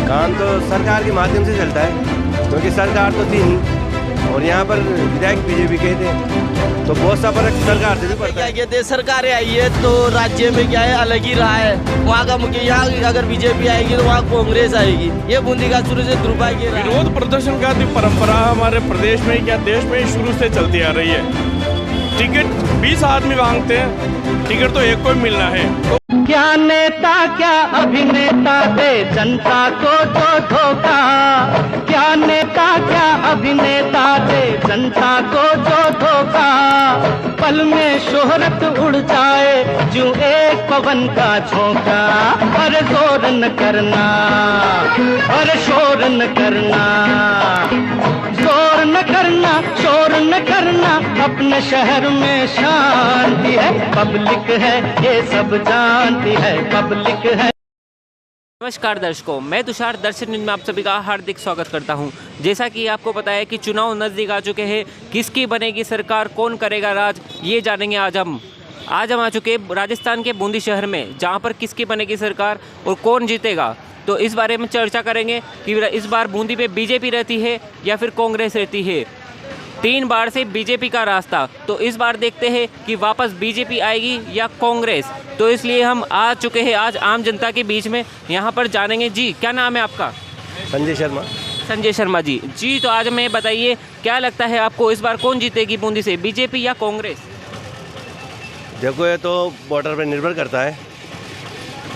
काम तो सरकार के माध्यम से चलता है, क्योंकि सरकार तो थी नहीं और यहाँ पर विधायक बीजेपी के थे, तो बहुत सा फर्क सरकार से भी पड़ता है। क्या कहते हैं, सरकारें आई है तो राज्य में क्या है अलग ही रहा है। वहाँ का मुख्य, यहाँ अगर बीजेपी आएगी तो वहाँ कांग्रेस आएगी। ये बूंदी का शुरू से दुर्भाग्य रहा है। विरोध प्रदर्शन का परंपरा हमारे प्रदेश में या देश में शुरू से चलती आ रही है। टिकट 20 आदमी मांगते हैं, टिकट तो एक को ही मिलना है। क्या नेता क्या अभिनेता दे जनता को जो धोखा, क्या नेता क्या अभिनेता दे जनता को जो धोखा, पल में शोहरत उड़ जाए जो एक पवन का झोंका। अरे जोर न करना, अरे शोर न करना, जोर न करना, शोर न करना, अपने शहर में शांति है, पब्लिक है ये सब जानती है, पब्लिक है। नमस्कार दर्शकों, मैं तुषार दर्शन न्यूज़ में आप सभी का हार्दिक स्वागत करता हूं। जैसा कि आपको पता है कि चुनाव नज़दीक आ चुके हैं, किसकी बनेगी सरकार, कौन करेगा राज, ये जानेंगे आज हम आ चुके राजस्थान के बूंदी शहर में, जहां पर किसकी बनेगी सरकार और कौन जीतेगा। तो इस बारे में चर्चा करेंगे कि इस बार बूंदी पे बीजेपी रहती है या फिर कांग्रेस रहती है। 3 बार से बीजेपी का रास्ता, तो इस बार देखते हैं कि वापस बीजेपी आएगी या कांग्रेस। तो इसलिए हम आ चुके हैं आज आम जनता के बीच में, यहाँ पर जानेंगे। जी क्या नाम है आपका? संजय शर्मा। संजय शर्मा जी। तो आज हमें बताइए, क्या लगता है आपको इस बार कौन जीतेगी बूंदी से, बीजेपी या कांग्रेस? देखो, ये तो वोटर पर निर्भर करता है,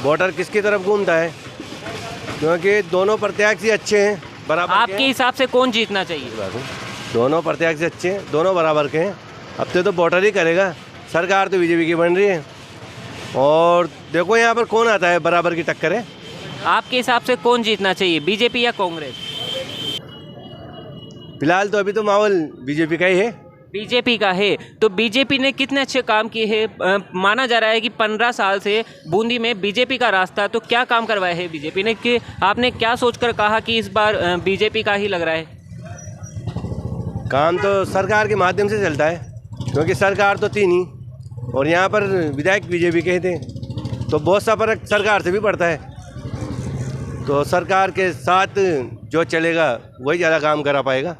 वोटर किसकी तरफ घूमता है, क्योंकि दोनों प्रत्याशी अच्छे हैं, बराबर। आपके हिसाब से कौन जीतना चाहिए? दोनों प्रत्याशी अच्छे हैं, दोनों बराबर के हैं। अब तो वोटर ही करेगा। सरकार तो बीजेपी की बन रही है और देखो यहाँ पर कौन आता है, बराबर की टक्कर है। आपके हिसाब से कौन जीतना चाहिए, बीजेपी या कांग्रेस? फिलहाल तो अभी तो माहौल बीजेपी का ही है। बीजेपी का है। तो बीजेपी ने कितने अच्छे काम किए हैं? माना जा रहा है कि 15 साल से बूंदी में बीजेपी का रास्ता, तो क्या काम करवाया है बीजेपी ने, कि आपने क्या सोचकर कहा कि इस बार बीजेपी का ही लग रहा है? काम तो सरकार के माध्यम से चलता है, क्योंकि सरकार तो थी नहीं और यहाँ पर विधायक बीजेपी के थे, तो बहुत सा फर्क सरकार से भी पड़ता है। तो सरकार के साथ जो चलेगा वही ज़्यादा काम करा पाएगा।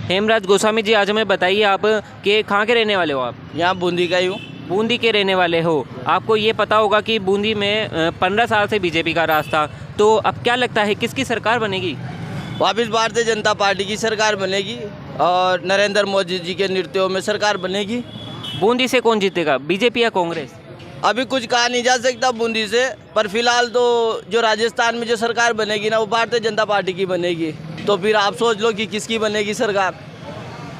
हेमराज गोस्वामी जी, आज हमें बताइए, आप के कहाँ के रहने वाले हो? आप यहाँ बूंदी का ही हूँ। बूंदी के रहने वाले हो। आपको ये पता होगा कि बूंदी में 15 साल से बीजेपी का रास्ता, तो अब क्या लगता है किसकी सरकार बनेगी? वापिस भारतीय जनता पार्टी की सरकार बनेगी और नरेंद्र मोदी जी के नेतृत्व में सरकार बनेगी। बूंदी से कौन जीतेगा, बीजेपी या कांग्रेस? अभी कुछ कहा नहीं जा सकता बूंदी से, पर फिलहाल तो जो राजस्थान में जो सरकार बनेगी ना, वो भारतीय जनता पार्टी की बनेगी। तो फिर आप सोच लो कि किसकी बनेगी सरकार।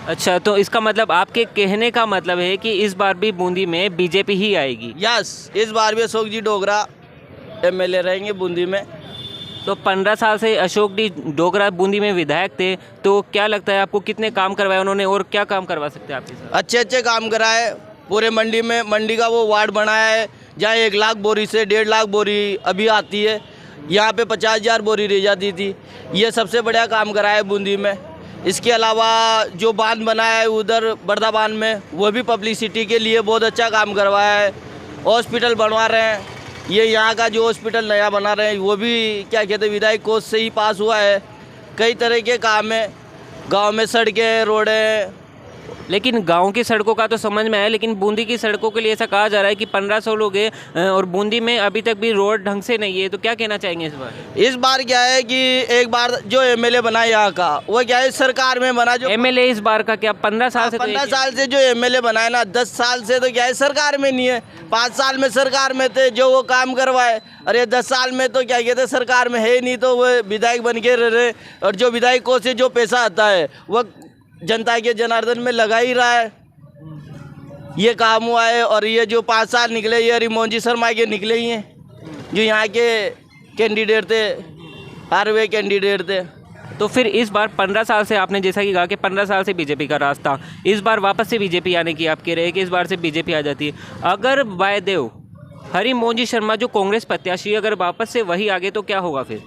अच्छा, तो इसका मतलब, आपके कहने का मतलब है कि इस बार भी बूंदी में बीजेपी ही आएगी? यस, इस बार भी अशोक जी डोगरा एमएलए रहेंगे बूंदी में। तो 15 साल से अशोक जी डोगरा बूंदी में विधायक थे, तो क्या लगता है आपको कितने काम करवाए उन्होंने और क्या काम करवा सकते हैं आपके साथ? अच्छे काम कराए। पूरे मंडी का वो वार्ड बनाया है, जहाँ 1 लाख बोरी से 1.5 लाख बोरी अभी आती है, यहाँ पे 50,000 बोरी रह जाती थी। ये सबसे बढ़िया काम कराया है बूंदी में। इसके अलावा जो बांध बनाया है उधर बर्दा बांध में, वो भी पब्लिसिटी के लिए बहुत अच्छा काम करवाया है। हॉस्पिटल बनवा रहे हैं, ये यहाँ का जो हॉस्पिटल नया बना रहे हैं वो भी क्या कहते हैं विधायक कोष से ही पास हुआ है। कई तरह के काम है, गांव में सड़कें, रोडें। लेकिन गांव की सड़कों का तो समझ में आया, लेकिन बूंदी की सड़कों के लिए ऐसा कहा जा रहा है कि 1500 लोग हैं और बूंदी में अभी तक भी रोड ढंग से नहीं है, तो क्या कहना चाहेंगे इस बार? इस बार क्या है कि एक बार जो एमएलए बना यहाँ का, वो क्या है सरकार में बना। जो एमएलए इस बार का क्या 15 साल से? 15 साल से जो एमएलए बना है ना, 10 साल से तो क्या है सरकार में नहीं है। 5 साल में सरकार में थे, जो वो काम करवाए। अरे 10 साल में तो क्या कहते सरकार में है नहीं, तो वो विधायक बन के रह रहे, और जो विधायकों से जो पैसा आता है वो जनता के जनार्दन में लगा ही रहा है। ये काम हुआ है। और ये जो 5 साल निकले, ये रिमोंजी शर्मा के निकले ही हैं, जो यहाँ के कैंडिडेट थे, आरवे कैंडिडेट थे। तो फिर इस बार 15 साल से आपने जैसा कि कहा कि 15 साल से बीजेपी का रास्ता, इस बार वापस से बीजेपी आने की आप कह रहे हैं कि इस बार से बीजेपी आ जाती है। अगर वायदेव हरिमोंजी शर्मा जो कांग्रेस प्रत्याशी, अगर वापस से वही आगे तो क्या होगा फिर?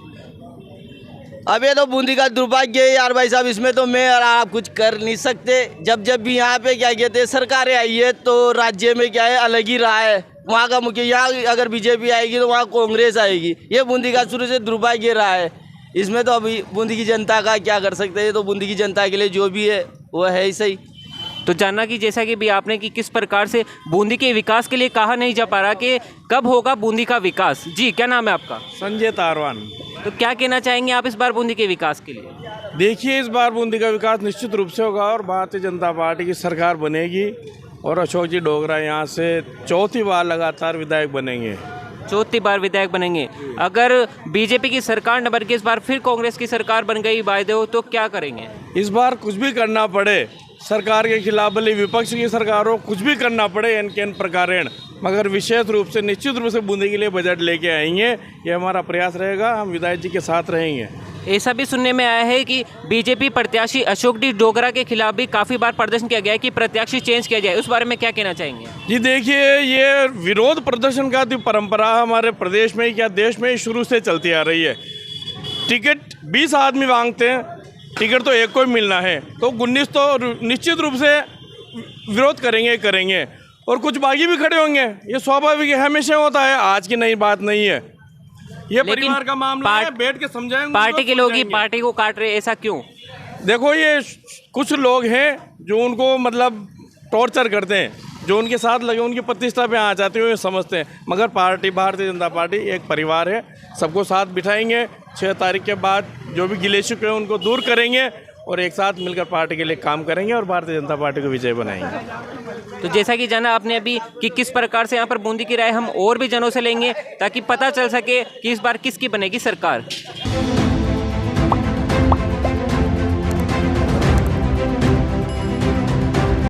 अब ये तो बूंदी का दुर्भाग्य है यार भाई साहब, इसमें तो मैं और आप कुछ कर नहीं सकते। जब भी यहाँ पे क्या कहते हैं सरकारें आई है तो राज्य में क्या है अलग ही रहा है। वहाँ का मुख्य, यहाँ अगर बीजेपी आएगी तो वहाँ कांग्रेस आएगी। ये बूंदी का शुरू से दुर्भाग्य रहा है। इसमें तो अभी बूंदी की जनता का क्या कर सकते हैं, तो बूंदी की जनता के लिए जो भी है वो है ही सही। तो जानना कि जैसा कि भी आपने कि किस प्रकार से बूंदी के विकास के लिए कहा नहीं जा पा रहा कि कब होगा बूंदी का विकास। जी, क्या नाम है आपका? संजय तारवान। तो क्या कहना चाहेंगे आप इस बार बूंदी के विकास के लिए? देखिए, इस बार बूंदी का विकास निश्चित रूप से होगा और भारतीय जनता पार्टी की सरकार बनेगी और अशोक जी डोगरा यहाँ से चौथी बार लगातार विधायक बनेंगे। चौथी बार विधायक बनेंगे। अगर बीजेपी की सरकार न बन के इस बार फिर कांग्रेस की सरकार बन गई वायदे हो, तो क्या करेंगे? इस बार कुछ भी करना पड़े, सरकार के खिलाफ भले विपक्ष की सरकार हो, कुछ भी करना पड़े इन प्रकारेण, मगर विशेष रूप से निश्चित रूप से बूंदी के लिए बजट लेके आएंगे। ये हमारा प्रयास रहेगा, हम विधायक जी के साथ रहेंगे। ऐसा भी सुनने में आया है कि बीजेपी प्रत्याशी अशोक डी डोगरा के खिलाफ भी काफ़ी बार प्रदर्शन किया गया है कि प्रत्याशी चेंज किया जाए। उस बारे में क्या कहना चाहेंगे? जी देखिए, ये विरोध प्रदर्शन का जो परंपरा हमारे प्रदेश में क्या देश में शुरू से चलती आ रही है। टिकट 20 आदमी मांगते हैं, टिकट तो एक को ही मिलना है, तो 19 तो निश्चित रूप से विरोध करेंगे और कुछ बागी भी खड़े होंगे। ये स्वाभाविक है, हमेशा होता है, आज की नई बात नहीं है। ये परिवार का मामला है, बैठ के समझाएंगे। पार्टी के लोग ही पार्टी को काट रहे, ऐसा क्यों? देखो, ये कुछ लोग हैं जो उनको मतलब टॉर्चर करते हैं, जो उनके साथ लगे उनकी प्रतिष्ठा पे आ जाते हुए समझते हैं, मगर पार्टी भारतीय जनता पार्टी एक परिवार है। सबको साथ बिठाएंगे, 6 तारीख के बाद जो भी गिले शिकवे हैं उनको दूर करेंगे और एक साथ मिलकर पार्टी के लिए काम करेंगे और भारतीय जनता पार्टी को विजय बनाएंगे। तो जैसा कि जाना आपने अभी कि किस प्रकार से यहाँ पर बूंदी की राय हम और भी जनों से लेंगे ताकि पता चल सके कि इस बार किसकी बनेगी सरकार।